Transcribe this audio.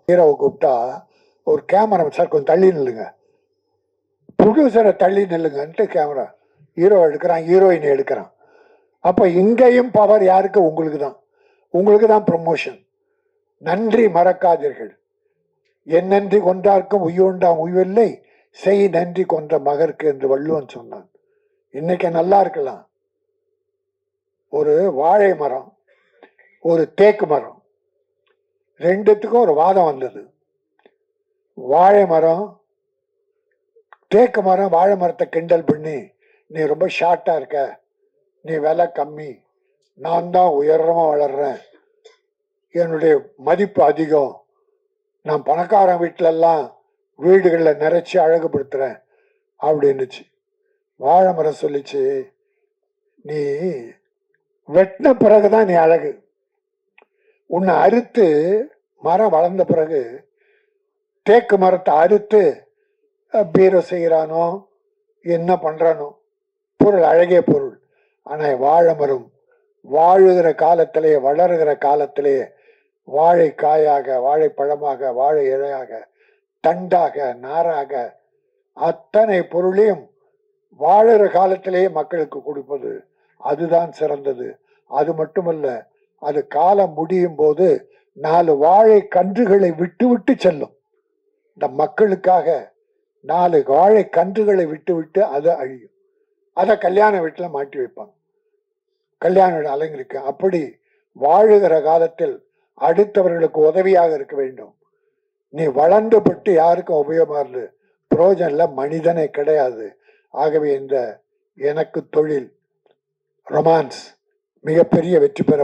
ஹீரோவை கூப்பிட்டா ஒரு கேமரா, சார் கொஞ்சம் தள்ளி நில்லுங்க, ப்ரொடியூசரை தள்ளி நில்லுங்கன்ட்டு கேமரா ஹீரோ எடுக்கிறான், ஹீரோயினை எடுக்கிறான். அப்போ இங்கேயும் பவர் யாருக்கு? உங்களுக்கு தான். உங்களுக்கு தான் ப்ரமோஷன். நன்றி மறக்காதீர்கள். என் நன்றி கொன்றார்க்கும் உய்யுண்டாம் உய்வில்லை, செய் நன்றி கொன்ற மகருக்கு என்று வள்ளுவன் சொன்னான். இன்னைக்கு நல்லா இருக்கலாம். ஒரு வாழை மரம், ஒரு தேக்கு மரம், ரெண்டுத்துக்கும் ஒரு வாதம் வந்தது. வாழை மரம் தேக்கு மரம் வாழை மரத்தை கிண்டல் பண்ணி, நீ ரொம்ப ஷார்ட்டா இருக்க, நீ விலை கம்மி, நான் தான் உயரமா வளர்றேன், என்னுடைய மதிப்பு அதிகம், நான் பணக்காரன் வீட்டிலெல்லாம் வீடுகளில் நிறைச்சி அழகுபடுத்துறேன் அப்படின்னுச்சு. வாழை மரம் சொல்லிச்சு, நீ வெட்டின பிறகுதான் நீ அழகு. உன்னை அறுத்து மரம் வளர்ந்த பிறகு தேக்கு மரத்தை அறுத்து பீரோ செய்கிறானோ என்ன பண்றானோ, பொருள் அழகிய பொருள். ஆனா வாழை மரம் வாழுகிற காலத்திலேயே, வளருகிற காலத்திலேயே வாழை காயாக, வாழைப்பழமாக, வாழை இழையாக, தண்டாக, நாராக, அத்தனை பொருளையும் வாழுகிற காலத்திலேயே மக்களுக்கு கொடுப்பது அதுதான் சிறந்தது. அது மட்டுமல்ல, அது காலம் முடியும் போது 4 வாழை கன்றுகளை விட்டு விட்டு செல்லும். இந்த மக்களுக்காக 4 வாழை கன்றுகளை விட்டு விட்டு அது அழியும். அதை கல்யாண வீட்டில் மாட்டி வைப்பாங்க, கல்யாண வீடு அலங்கரிக்க. அப்படி வாழுகிற காலத்தில் அடுத்தவர்களுக்கு உதவியாக இருக்க வேண்டும். நீ வளர்ந்து பட்டு யாருக்கும் உபயோகமா இருந்து புரோஜனில் மனிதனே கிடையாது. ஆகவே இந்த எனக்கு தொழில் ரொமான்ஸ் மிகப்பெரிய வெற்றி பெற